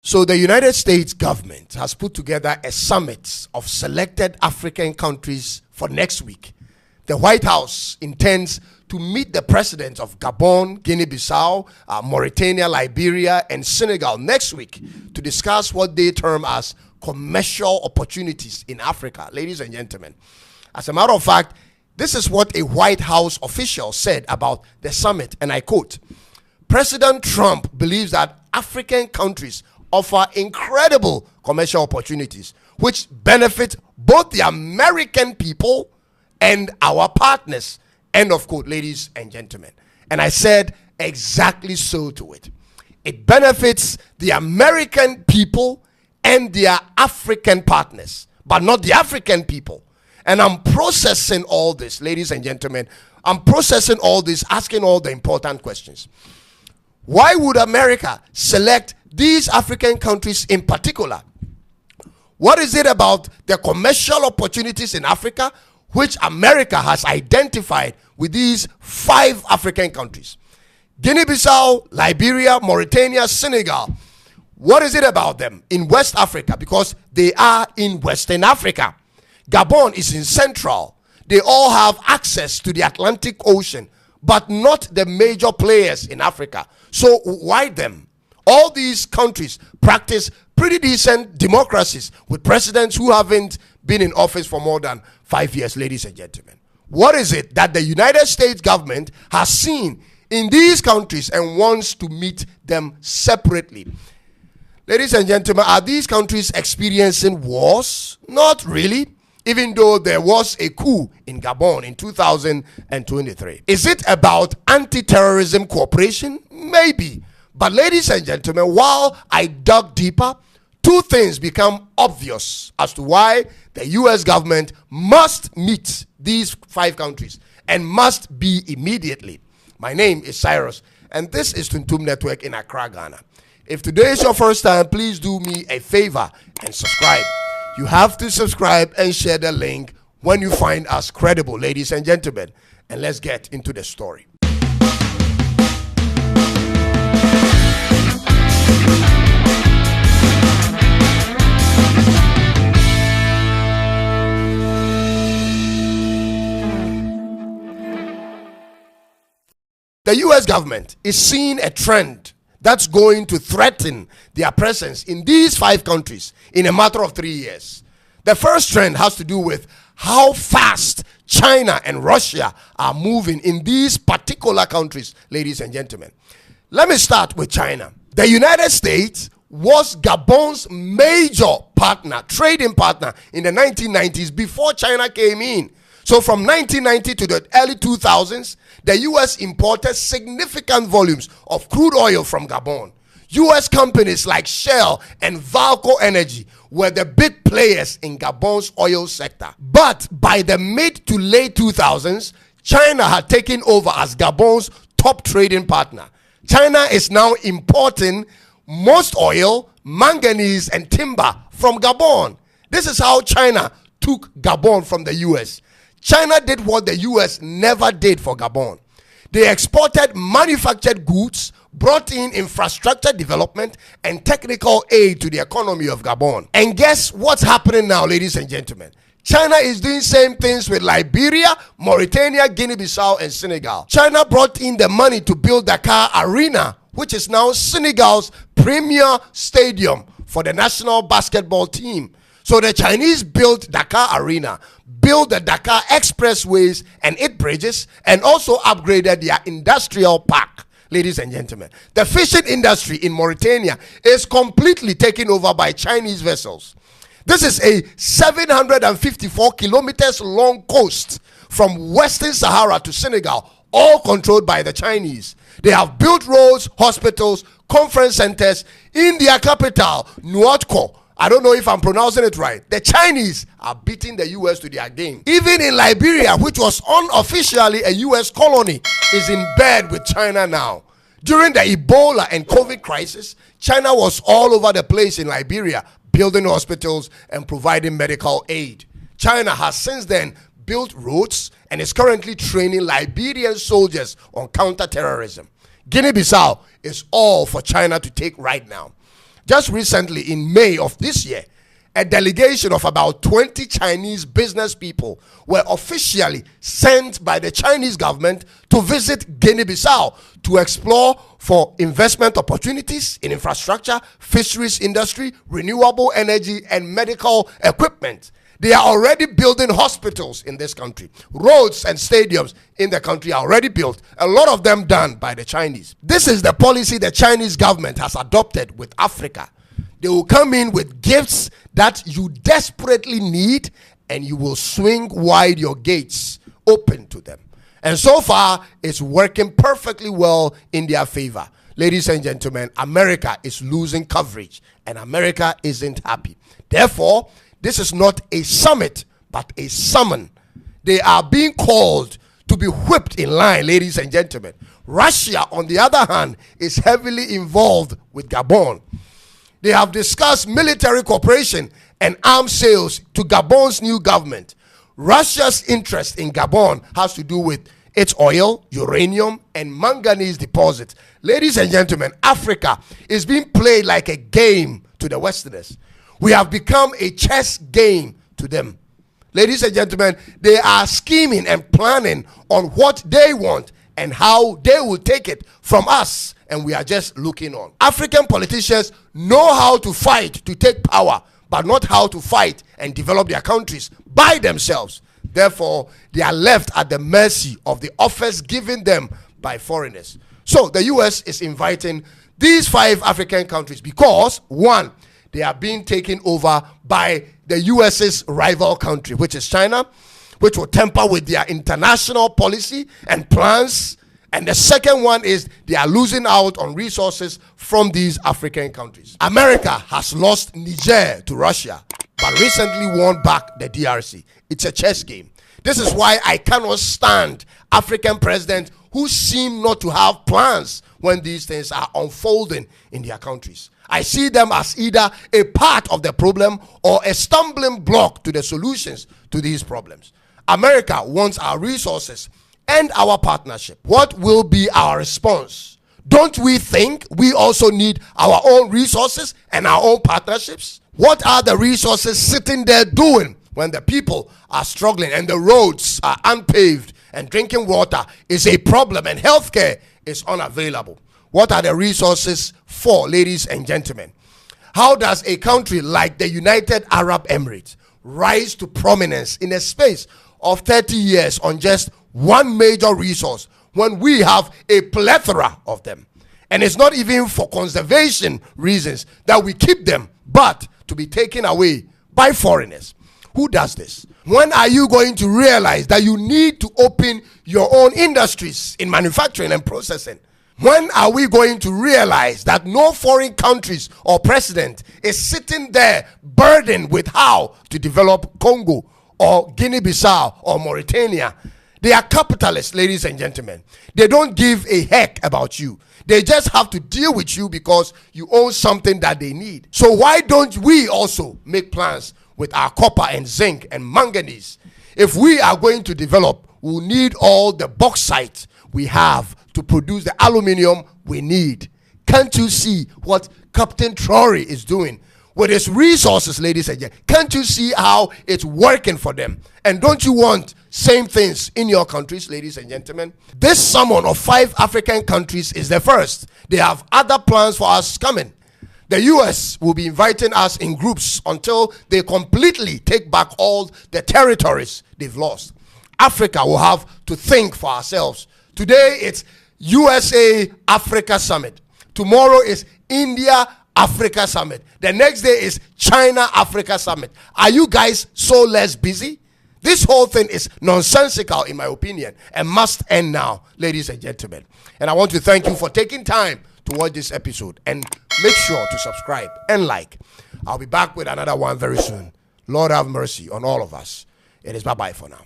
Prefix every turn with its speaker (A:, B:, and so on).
A: So the United States government has put together a summit of selected African countries for next week. The White House intends to meet the presidents of Gabon, Guinea-Bissau, Mauritania, Liberia, and Senegal next week to discuss what they term as commercial opportunities in Africa. Ladies and gentlemen, as a matter of fact, this is what a White House official said about the summit, and I quote, "President Trump believes that African countries offer incredible commercial opportunities which benefit both the American people and our partners." End of quote, ladies and gentlemen. And I said exactly so to it. It benefits the American people and their African partners, but not the African people. And I'm processing all this, ladies and gentlemen. I'm processing all this, asking all the important questions. Why would America select these African countries in particular? What is it about the commercial opportunities in Africa which America has identified with these 5 African countries? Guinea-Bissau, Liberia, Mauritania, Senegal. What is it about them in West Africa? Because they are in Western Africa. Gabon is in Central. They all have access to the Atlantic Ocean, but not the major players in Africa. So why them? All these countries practice pretty decent democracies with presidents who haven't been in office for more than 5 years, ladies and gentlemen. What is it that the United States government has seen in these countries and wants to meet them separately? Ladies and gentlemen, are these countries experiencing wars? Not really, even though there was a coup in Gabon in 2023. Is it about anti-terrorism cooperation? Maybe. But ladies and gentlemen, while I dug deeper, 2 things become obvious as to why the U.S. government must meet these 5 countries and must be immediately. My name is Cyrus, and this is Tuntum Network in Accra, Ghana. If today is your first time, please do me a favor and subscribe. You have to subscribe and share the link when you find us credible, ladies and gentlemen. And let's get into the story. The U.S. government is seeing a trend that's going to threaten their presence in these 5 countries in a matter of 3 years. The first trend has to do with how fast China and Russia are moving in these particular countries, ladies and gentlemen. Let me start with China. The United States was Gabon's major partner, trading partner in the 1990s before China came in. So from 1990 to the early 2000s, the U.S. imported significant volumes of crude oil from Gabon. U.S. companies like Shell and Valco Energy were the big players in Gabon's oil sector. But by the mid to late 2000s, China had taken over as Gabon's top trading partner. China is now importing most oil, manganese, and timber from Gabon. This is how China took Gabon from the U.S. China did what the U.S. never did for Gabon. They exported manufactured goods, brought in infrastructure development, and technical aid to the economy of Gabon. And guess what's happening now, ladies and gentlemen? China is doing same things with Liberia, Mauritania, Guinea-Bissau, and Senegal. China brought in the money to build Dakar Arena, which is now Senegal's premier stadium for the national basketball team. So the Chinese built Dakar Arena, built the Dakar expressways and its bridges, and also upgraded their industrial park. Ladies and gentlemen, the fishing industry in Mauritania is completely taken over by Chinese vessels. This is a 754 kilometers long coast from Western Sahara to Senegal, all controlled by the Chinese. They have built roads, hospitals, conference centers in their capital, Nouakchott. I don't know if I'm pronouncing it right. The Chinese are beating the U.S. to their game. Even in Liberia, which was unofficially a U.S. colony, is in bed with China now. During the Ebola and COVID crisis, China was all over the place in Liberia, building hospitals and providing medical aid. China has since then built roads and is currently training Liberian soldiers on counter-terrorism. Guinea-Bissau is all for China to take right now. Just recently, in May of this year, a delegation of about 20 Chinese business people were officially sent by the Chinese government to visit Guinea-Bissau to explore for investment opportunities in infrastructure, fisheries industry, renewable energy, and medical equipment. They are already building hospitals in this country. Roads and stadiums in the country are already built, a lot of them done by the Chinese. This is the policy the Chinese government has adopted with Africa. They will come in with gifts that you desperately need, and you will swing wide your gates open to them. And so far, it's working perfectly well in their favor. Ladies and gentlemen, America is losing coverage, and America isn't happy. Therefore, this is not a summit, but a summon. They are being called to be whipped in line, ladies and gentlemen. Russia, on the other hand, is heavily involved with Gabon. They have discussed military cooperation and arms sales to Gabon's new government. Russia's interest in Gabon has to do with its oil, uranium, and manganese deposits. Ladies and gentlemen, Africa is being played like a game to the Westerners. We have become a chess game to them. Ladies and gentlemen, they are scheming and planning on what they want and how they will take it from us, and we are just looking on. African politicians know how to fight to take power, but not how to fight and develop their countries by themselves. Therefore, they are left at the mercy of the offers given them by foreigners. So the US is inviting these 5 African countries because, one, they are being taken over by the US's rival country, which is China, which will tamper with their international policy and plans. And the second one is they are losing out on resources from these African countries. America has lost Niger to Russia, but recently won back the DRC. It's a chess game. This is why I cannot stand African presidents who seem not to have plans when these things are unfolding in their countries. I see them as either a part of the problem or a stumbling block to the solutions to these problems. America wants our resources and our partnership. What will be our response? Don't we think we also need our own resources and our own partnerships? What are the resources sitting there doing when the people are struggling and the roads are unpaved and drinking water is a problem and healthcare is unavailable? What are the resources for, ladies and gentlemen? How does a country like the United Arab Emirates rise to prominence in a space of 30 years on just one major resource when we have a plethora of them? And it's not even for conservation reasons that we keep them, but to be taken away by foreigners. Who does this? When are you going to realize that you need to open your own industries in manufacturing and processing? When are we going to realize that no foreign countries or president is sitting there burdened with how to develop Congo or Guinea-Bissau or Mauritania? They are capitalists, ladies and gentlemen. They don't give a heck about you. They just have to deal with you because you own something that they need. So why don't we also make plans with our copper and zinc and manganese? If we are going to develop, we'll need all the bauxite we have to produce the aluminium we need. Can't you see what Captain Trory is doing with his resources, ladies and gentlemen? Can't you see how it's working for them? And don't you want same things in your countries, ladies and gentlemen? This summon of 5 African countries is the first. They have other plans for us coming. The US will be inviting us in groups until they completely take back all the territories they've lost. Africa will have to think for ourselves. Today it's USA Africa Summit. Tomorrow is India Africa Summit. The next day is China Africa Summit. Are you guys so less busy? This whole thing is nonsensical in my opinion and must end now, ladies and gentlemen. And I want to thank you for taking time to watch this episode, and make sure to subscribe and like. I'll be back with another one very soon. Lord have mercy on all of us. It is bye-bye for now.